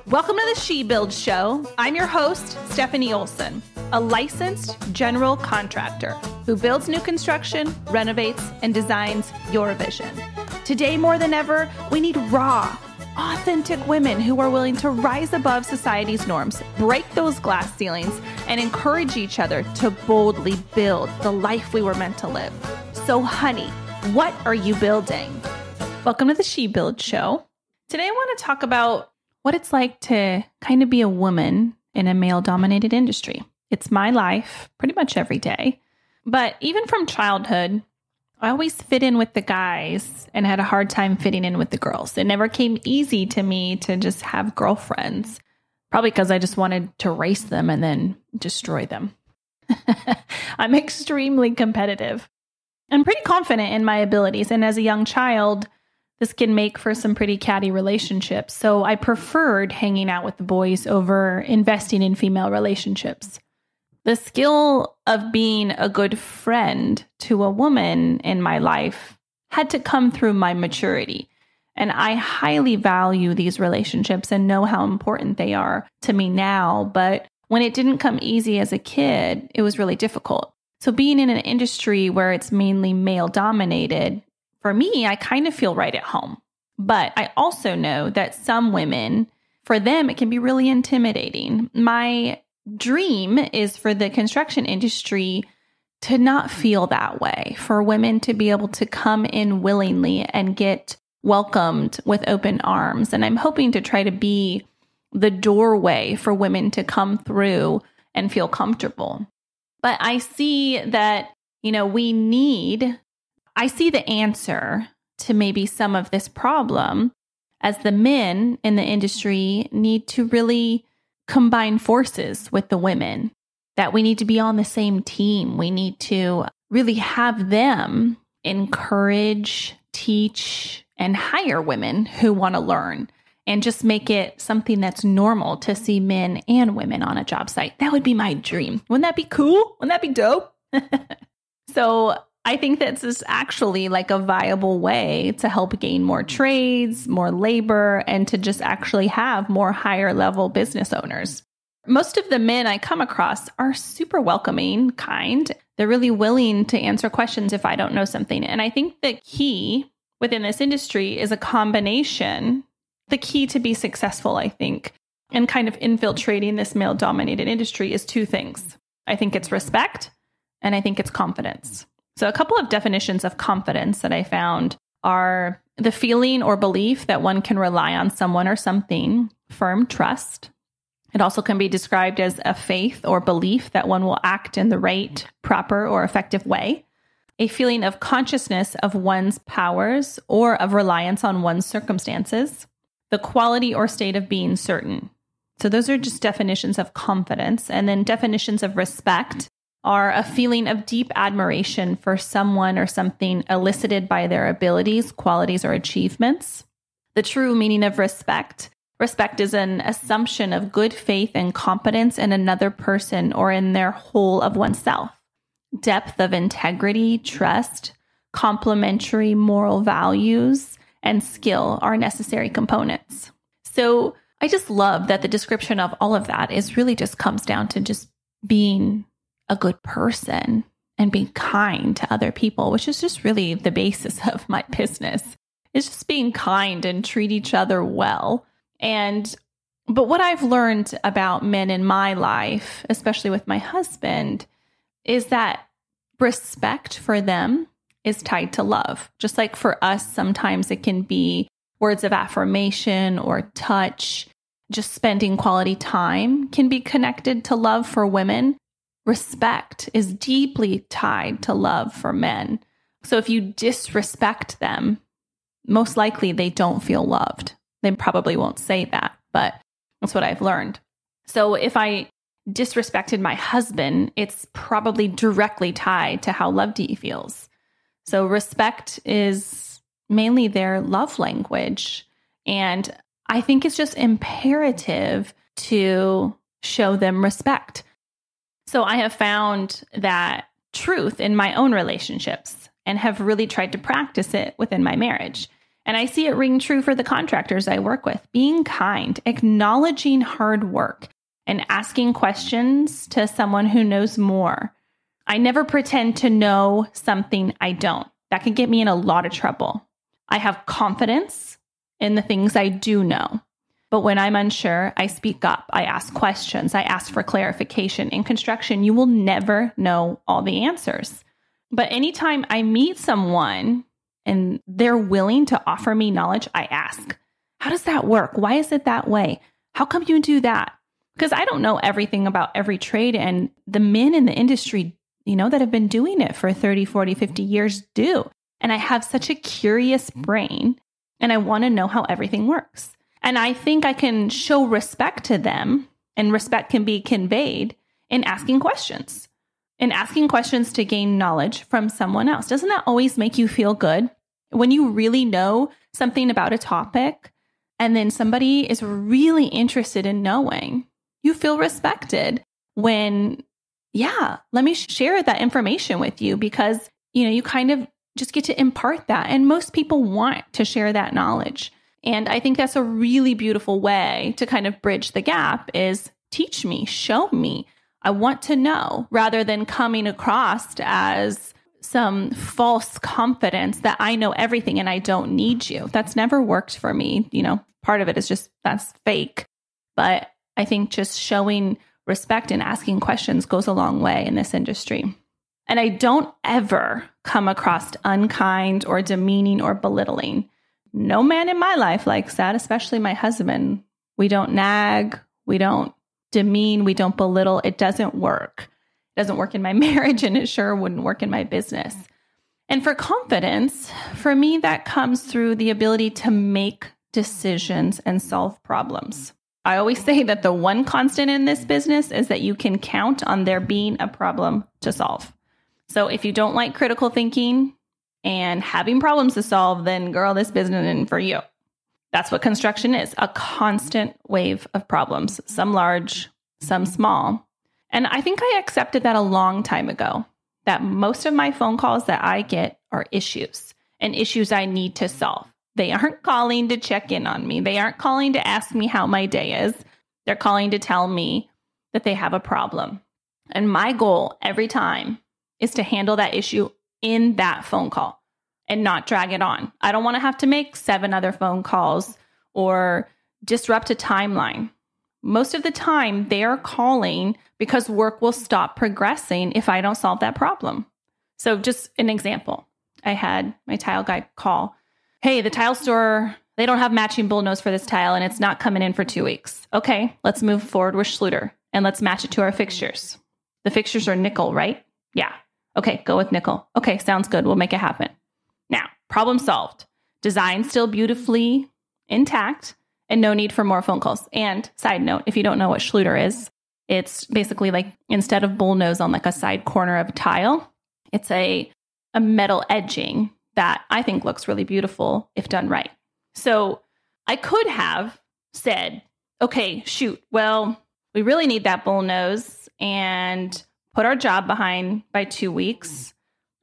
Welcome to the She Build Show. I'm your host, Stefanie Olson, a licensed general contractor who builds new construction, renovates, and designs your vision. Today, more than ever, we need raw, authentic women who are willing to rise above society's norms, break those glass ceilings, and encourage each other to boldly build the life we were meant to live. So, honey, what are you building? Welcome to the She Build Show. Today, I want to talk about what it's like to kind of be a woman in a male-dominated industry. It's my life pretty much every day. But even from childhood, I always fit in with the guys and had a hard time fitting in with the girls. It never came easy to me to just have girlfriends, probably because I just wanted to race them and then destroy them. I'm extremely competitive. I'm pretty confident in my abilities. And as a young child, this can make for some pretty catty relationships. So I preferred hanging out with the boys over investing in female relationships. The skill of being a good friend to a woman in my life had to come through my maturity. And I highly value these relationships and know how important they are to me now. But when it didn't come easy as a kid, it was really difficult. So being in an industry where it's mainly male dominated, for me, I kind of feel right at home. But I also know that some women, for them, it can be really intimidating. My dream is for the construction industry to not feel that way, for women to be able to come in willingly and get welcomed with open arms. And I'm hoping to try to be the doorway for women to come through and feel comfortable. But I see that, I see the answer to maybe some of this problem as the men in the industry need to really combine forces with the women, that we need to be on the same team. We need to really have them encourage, teach, and hire women who want to learn, and just make it something that's normal to see men and women on a job site. That would be my dream. Wouldn't that be cool? Wouldn't that be dope? So I think that's just actually like a viable way to help gain more trades, more labor, and to just actually have more higher level business owners. Most of the men I come across are super welcoming, kind. They're really willing to answer questions if I don't know something. And I think the key within this industry is a combination. The key to be successful, I think, and kind of infiltrating this male-dominated industry is two things. I think it's respect, and I think it's confidence. So a couple of definitions of confidence that I found are the feeling or belief that one can rely on someone or something, firm trust. It also can be described as a faith or belief that one will act in the right, proper, or effective way. A feeling of consciousness of one's powers or of reliance on one's circumstances. The quality or state of being certain. So those are just definitions of confidence. And then definitions of respect are a feeling of deep admiration for someone or something elicited by their abilities, qualities, or achievements. The true meaning of respect. Respect is an assumption of good faith and competence in another person or in their whole of oneself. Depth of integrity, trust, complementary moral values, and skill are necessary components. So I just love that the description of all of that is really just comes down to just being a good person and being kind to other people, which is just really the basis of my business. It's just being kind and treat each other well. But what I've learned about men in my life, especially with my husband, is that respect for them is tied to love. Just like for us, sometimes it can be words of affirmation or touch. Just spending quality time can be connected to love for women. Respect is deeply tied to love for men. So if you disrespect them, most likely they don't feel loved. They probably won't say that, but that's what I've learned. So if I disrespected my husband, it's probably directly tied to how loved he feels. So respect is mainly their love language. And I think it's just imperative to show them respect. So I have found that truth in my own relationships and have really tried to practice it within my marriage. And I see it ring true for the contractors I work with. Being kind, acknowledging hard work, and asking questions to someone who knows more. I never pretend to know something I don't. That can get me in a lot of trouble. I have confidence in the things I do know. But when I'm unsure, I speak up. I ask questions. I ask for clarification. In construction, you will never know all the answers. But anytime I meet someone and they're willing to offer me knowledge, I ask, how does that work? Why is it that way? How come you do that? Because I don't know everything about every trade, and the men in the industry, that have been doing it for 30, 40, 50 years do. And I have such a curious brain, and I want to know how everything works. And I think I can show respect to them, and respect can be conveyed in asking questions. And asking questions to gain knowledge from someone else. Doesn't that always make you feel good? When you really know something about a topic, and then somebody is really interested in knowing, you feel respected when, let me share that information with you, because, you kind of just get to impart that. And most people want to share that knowledge. And I think that's a really beautiful way to kind of bridge the gap is teach me, show me. I want to know, rather than coming across as some false confidence that I know everything and I don't need you. That's never worked for me. Part of it is just that's fake. But I think just showing respect and asking questions goes a long way in this industry. And I don't ever come across unkind or demeaning or belittling. No man in my life likes that, especially my husband. We don't nag. We don't demean. We don't belittle. It doesn't work. It doesn't work in my marriage, and it sure wouldn't work in my business. And for confidence, for me, that comes through the ability to make decisions and solve problems. I always say that the one constant in this business is that you can count on there being a problem to solve. So if you don't like critical thinking and having problems to solve, then girl, this business isn't for you. That's what construction is, a constant wave of problems, some large, some small. And I think I accepted that a long time ago, that most of my phone calls that I get are issues and issues I need to solve. They aren't calling to check in on me. They aren't calling to ask me how my day is. They're calling to tell me that they have a problem. And my goal every time is to handle that issue in that phone call and not drag it on. I don't want to have to make 7 other phone calls or disrupt a timeline. Most of the time, they are calling because work will stop progressing if I don't solve that problem. So just an example, I had my tile guy call, hey, the tile store, they don't have matching bullnose for this tile and it's not coming in for 2 weeks. Okay, let's move forward with Schluter and let's match it to our fixtures. The fixtures are nickel, right? Yeah. Okay, go with nickel. Okay, sounds good. We'll make it happen. Now, problem solved. Design still beautifully intact and no need for more phone calls. And side note, if you don't know what Schluter is, it's basically like instead of bullnose on like a side corner of a tile, it's a metal edging that I think looks really beautiful if done right. So I could have said, okay, shoot, well, we really need that bullnose and put our job behind by 2 weeks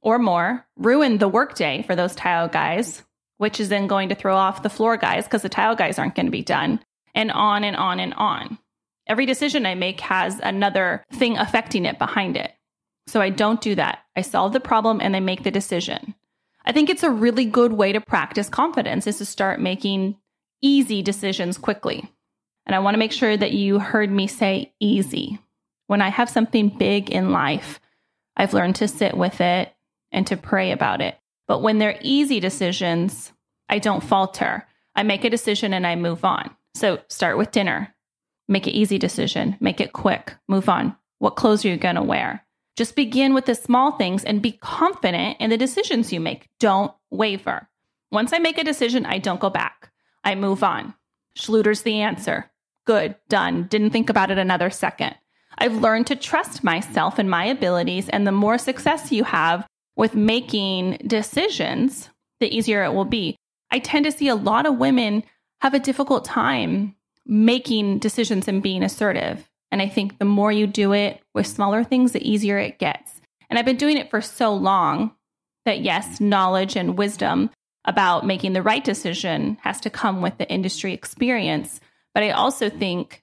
or more, ruin the workday for those tile guys, which is then going to throw off the floor guys because the tile guys aren't going to be done, and on and on and on. Every decision I make has another thing affecting it behind it. So I don't do that. I solve the problem and I make the decision. I think it's a really good way to practice confidence is to start making easy decisions quickly. And I want to make sure that you heard me say easy. When I have something big in life, I've learned to sit with it and to pray about it. But when they're easy decisions, I don't falter. I make a decision and I move on. So start with dinner. Make an easy decision. Make it quick. Move on. What clothes are you going to wear? Just begin with the small things and be confident in the decisions you make. Don't waver. Once I make a decision, I don't go back. I move on. Schluter's the answer. Good. Done. Didn't think about it another second. I've learned to trust myself and my abilities, and the more success you have with making decisions, the easier it will be. I tend to see a lot of women have a difficult time making decisions and being assertive. And I think the more you do it with smaller things, the easier it gets. And I've been doing it for so long that yes, knowledge and wisdom about making the right decision has to come with the industry experience. But I also think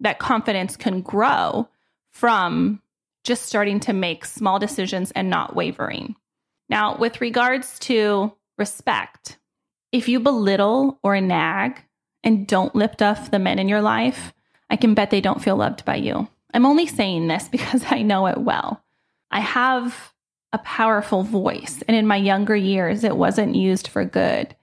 that confidence can grow from just starting to make small decisions and not wavering. Now, with regards to respect, if you belittle or nag and don't lift up the men in your life, I can bet they don't feel loved by you. I'm only saying this because I know it well. I have a powerful voice, and in my younger years, it wasn't used for good.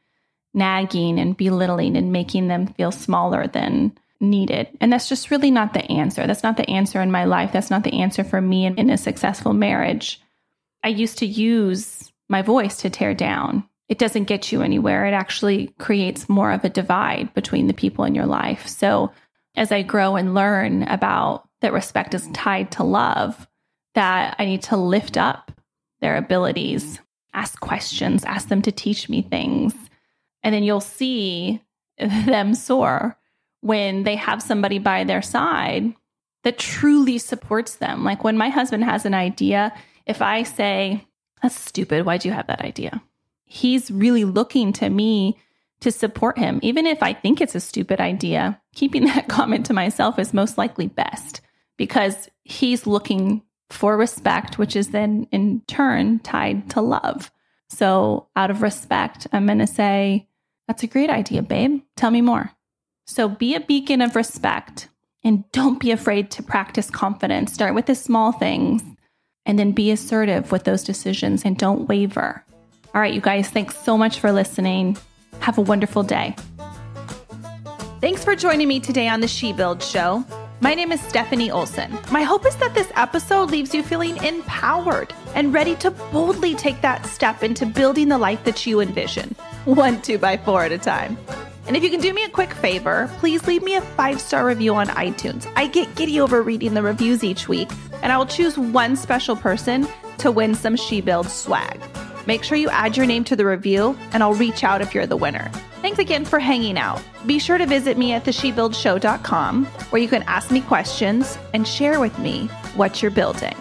Nagging and belittling and making them feel smaller than needed. And that's just really not the answer. That's not the answer in my life. That's not the answer for me in a successful marriage. I used to use my voice to tear down. It doesn't get you anywhere. It actually creates more of a divide between the people in your life. So as I grow and learn about that respect is tied to love, that I need to lift up their abilities, ask questions, ask them to teach me things. And then you'll see them soar when they have somebody by their side that truly supports them. Like when my husband has an idea, if I say, "That's stupid, why'd you have that idea?" He's really looking to me to support him. Even if I think it's a stupid idea, keeping that comment to myself is most likely best because he's looking for respect, which is then in turn tied to love. So out of respect, I'm going to say, "That's a great idea, babe. Tell me more." So be a beacon of respect and don't be afraid to practice confidence. Start with the small things and then be assertive with those decisions and don't waver. All right, you guys, thanks so much for listening. Have a wonderful day. Thanks for joining me today on the She Build Show. My name is Stefanie Olson. My hope is that this episode leaves you feeling empowered and ready to boldly take that step into building the life that you envision, 1 2x4 at a time. And if you can do me a quick favor, please leave me a 5-star review on iTunes. I get giddy over reading the reviews each week, and I will choose one special person to win some She Build swag. Make sure you add your name to the review, and I'll reach out if you're the winner. Thanks again for hanging out. Be sure to visit me at theshebuildshow.com, where you can ask me questions and share with me what you're building.